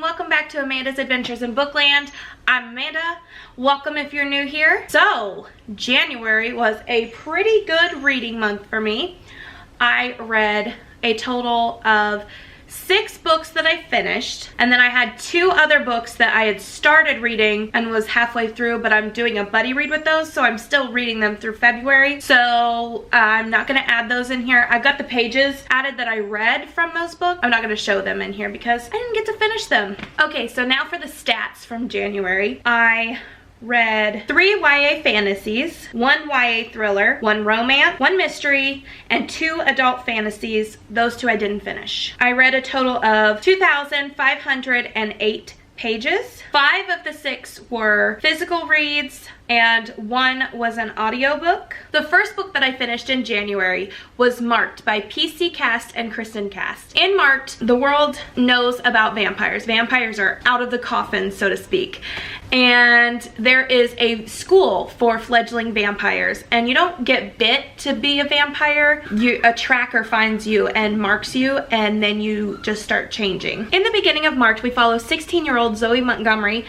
and welcome back to Amanda's Adventures in Bookland. I'm Amanda. Welcome if you're new here. So, January was a pretty good reading month for me. I read a total of 6 books that I finished, and then I had 2 other books that I had started reading and was halfway through, but I'm doing a buddy read with those, so I'm still reading them through February. So I'm not going to add those in here. I've got the pages added that I read from those books. I'm not going to show them in here because I didn't get to finish them. Okay, so now for the stats from January. I read 3 YA fantasies, 1 YA thriller, 1 romance, 1 mystery, and 2 adult fantasies. Those 2 I didn't finish. I read a total of 2,508 pages. 5 of the 6 were physical reads, and 1 was an audiobook. The first book that I finished in January was Marked by PC Cast and Kristen Cast. In Marked, the world knows about vampires. Vampires are out of the coffin, so to speak. And there is a school for fledgling vampires, and you don't get bit to be a vampire. A tracker finds you and marks you, and then you just start changing. In the beginning of Marked, we follow 16-year-old Zoe Montgomery,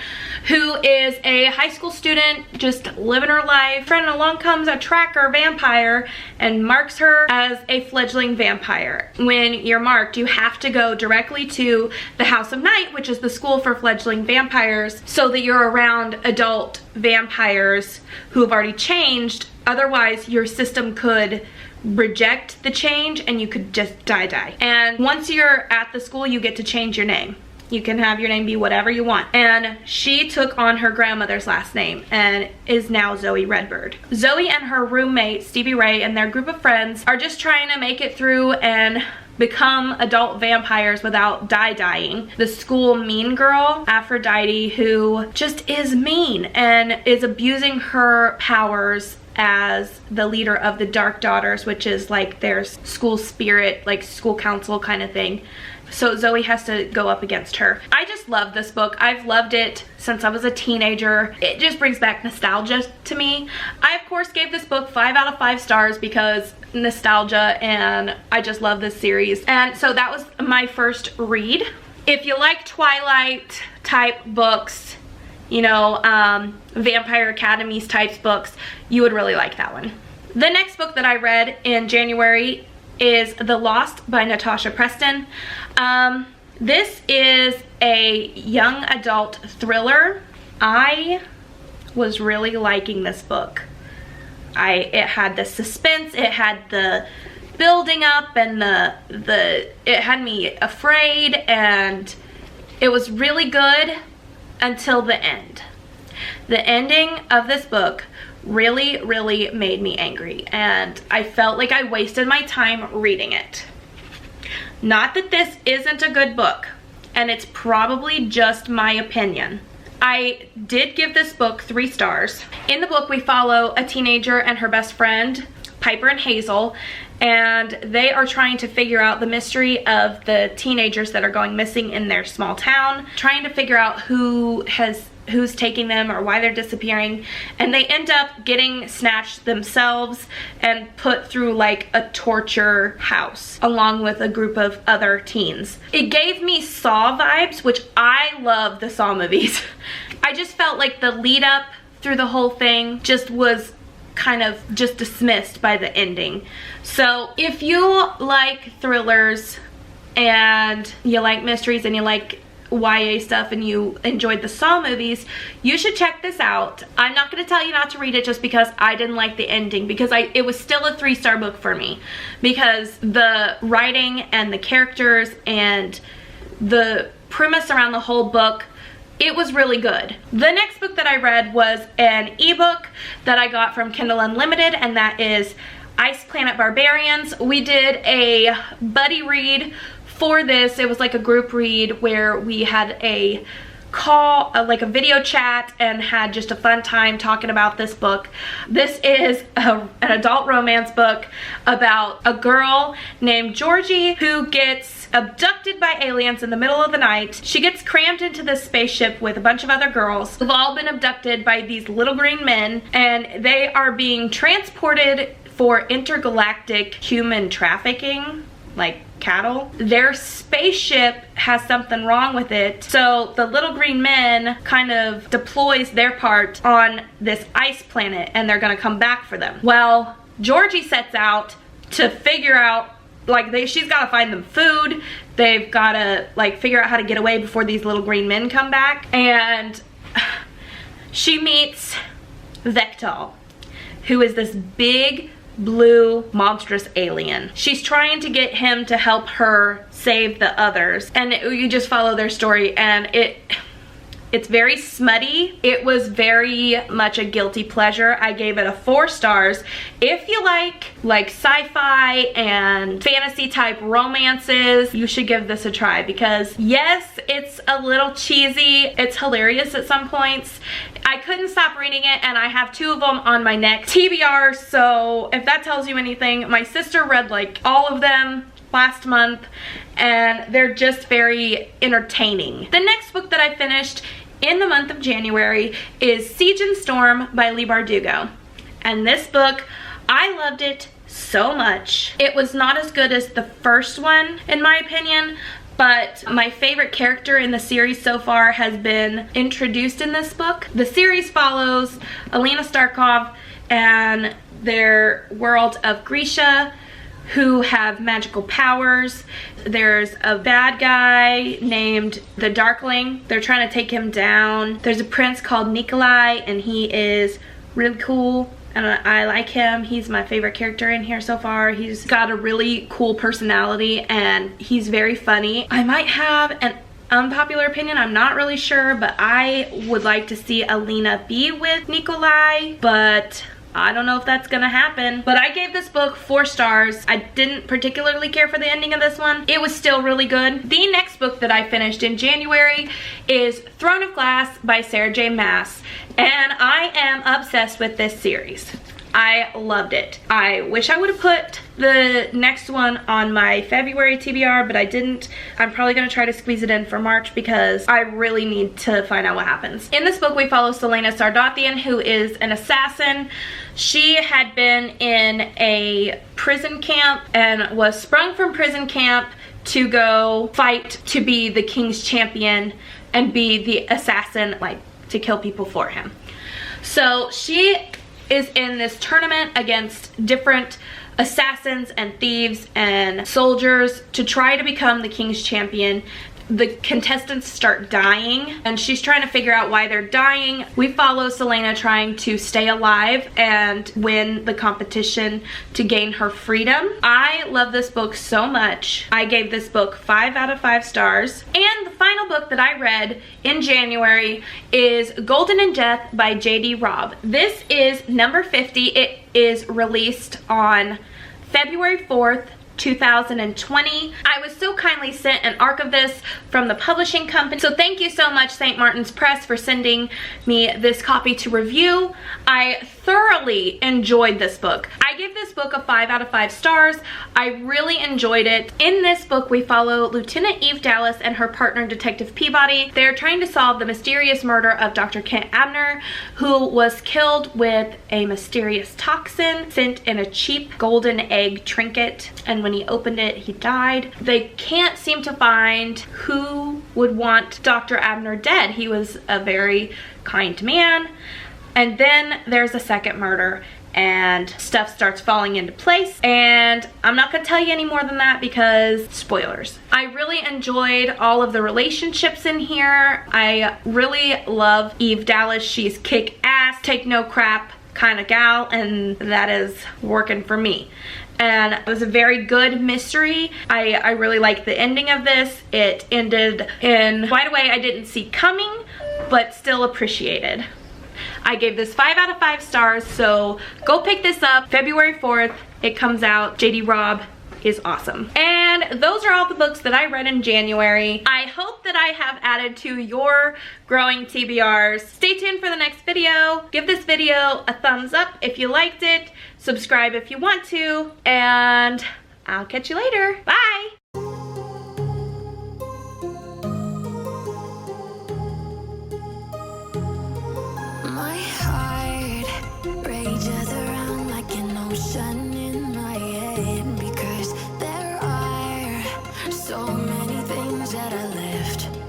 who is a high school student just living her life. And along comes a tracker vampire and marks her as a fledgling vampire. When you're marked, you have to go directly to the House of Night, which is the school for fledgling vampires, so that you're around adult vampires who have already changed. Otherwise, your system could reject the change and you could just die. And once you're at the school, you get to change your name. You can have your name be whatever you want. And she took on her grandmother's last name and is now Zoe Redbird. Zoe and her roommate, Stevie Ray, and their group of friends are just trying to make it through and become adult vampires without dying. The school mean girl, Aphrodite, who just is mean and is abusing her powers as the leader of the Dark Daughters, which is like their school spirit, like school council kind of thing. So Zoe has to go up against her. I just love this book. I've loved it since I was a teenager. It just brings back nostalgia to me. I, of course, gave this book 5 out of 5 stars because nostalgia, and I just love this series. And so that was my first read. If you like Twilight type books, you know, Vampire Academies types books, you would really like that one. The next book that I read in January is The Lost by Natasha Preston. This is a young adult thriller. I was really liking this book. It had the suspense, it had the building up, and it had me afraid, and it was really good until the end. The ending of this book really made me angry, and I felt like I wasted my time reading it. Not that this isn't a good book, and it's probably just my opinion. I did give this book 3 stars. In the book, we follow a teenager and her best friend, Piper and Hazel, and they are trying to figure out the mystery of the teenagers that are going missing in their small town, trying to figure out who's taking them or why they're disappearing, and they end up getting snatched themselves and put through like a torture house along with a group of other teens. It gave me Saw vibes, which I love the Saw movies. I just felt like the lead up through the whole thing just was kind of just dismissed by the ending. So if you like thrillers and you like mysteries and you like YA stuff and you enjoyed the Saw movies, you should check this out. I'm not going to tell you not to read it just because I didn't like the ending, because it was still a 3-star book for me, because the writing and the characters and the premise around the whole book, it was really good. The next book that I read was an ebook that I got from Kindle Unlimited, and that is Planet Barbarians. We did a buddy read for this. It was like a group read where we had a call, like a video chat, and had just a fun time talking about this book. This is an adult romance book about a girl named Georgie who gets abducted by aliens in the middle of the night. She gets crammed into this spaceship with a bunch of other girls who've all been abducted by these little green men, and they are being transported for intergalactic human trafficking. like cattle. Their spaceship has something wrong with it, so the little green men kind of deploys their part on this ice planet, and they're gonna come back for them. Well, Georgie sets out to figure out, like, she's gotta find them food. They've gotta, like, figure out how to get away before these little green men come back. And she meets Vectal, who is this big, blue, monstrous alien. She's trying to get him to help her save the others. And you just follow their story, and it's very smutty. It was very much a guilty pleasure. I gave it a 4 stars. If you like sci-fi and fantasy type romances, you should give this a try, because yes, it's a little cheesy. It's hilarious at some points. I couldn't stop reading it, and I have 2 of them on my next TBR, so if that tells you anything, my sister read like all of them last month, and they're just very entertaining. The next book that I finished in the month of January is Siege and Storm by Leigh Bardugo. And this book, I loved it so much. It was not as good as the first one, in my opinion, but my favorite character in the series so far has been introduced in this book. The series follows Alina Starkov and their world of Grisha, who have magical powers. There's a bad guy named the Darkling. They're trying to take him down. There's a prince called Nikolai, and he is really cool, and I like him. He's my favorite character in here so far. He's got a really cool personality, and he's very funny. I might have an unpopular opinion, I'm not really sure, but I would like to see Alina be with Nikolai, but I don't know if that's gonna happen. But I gave this book 4 stars. I didn't particularly care for the ending of this one. It was still really good. The next book that I finished in January is Throne of Glass by Sarah J. Maas, and I am obsessed with this series. I loved it. I wish I would have put the next one on my February TBR, but I didn't. I'm probably gonna try to squeeze it in for March because I really need to find out what happens. In this book, we follow Selena Sardathian, who is an assassin. She had been in a prison camp and was sprung from prison camp to go fight to be the king's champion and be the assassin, like to kill people for him. So she is in this tournament against different assassins and thieves and soldiers to try to become the king's champion. The contestants start dying, and she's trying to figure out why they're dying. We follow Selena trying to stay alive and win the competition to gain her freedom. I love this book so much. I gave this book 5 out of 5 stars. And the final book that I read in January is Golden in Death by J.D. Robb. This is number 50. It is released on February 4th, 2020. I was so kindly sent an ARC of this from the publishing company, so thank you so much, St. Martin's Press, for sending me this copy to review. I thoroughly enjoyed this book. I give this book a 5 out of 5 stars. I really enjoyed it. In this book, we follow Lieutenant Eve Dallas and her partner, Detective Peabody. They're trying to solve the mysterious murder of Dr. Kent Abner, who was killed with a mysterious toxin sent in a cheap golden egg trinket, and when he opened it, he died. They can't seem to find who would want Dr. Abner dead. He was a very kind man. And then there's a second murder, and stuff starts falling into place, and I'm not gonna tell you any more than that because spoilers. I really enjoyed all of the relationships in here. I really love Eve Dallas. She's kick-ass, take no crap kind of gal, and that is working for me. And it was a very good mystery. I really liked the ending of this. It ended in quite a way I didn't see coming, but still appreciated. I gave this 5 out of 5 stars, so go pick this up. February 4th, it comes out. J.D. Robb is awesome. And those are all the books that I read in January. I hope that I have added to your growing TBRs. Stay tuned for the next video. Give this video a thumbs up if you liked it. Subscribe if you want to, and I'll catch you later. Bye! My heart rages around like an ocean in my head, because there are that I left.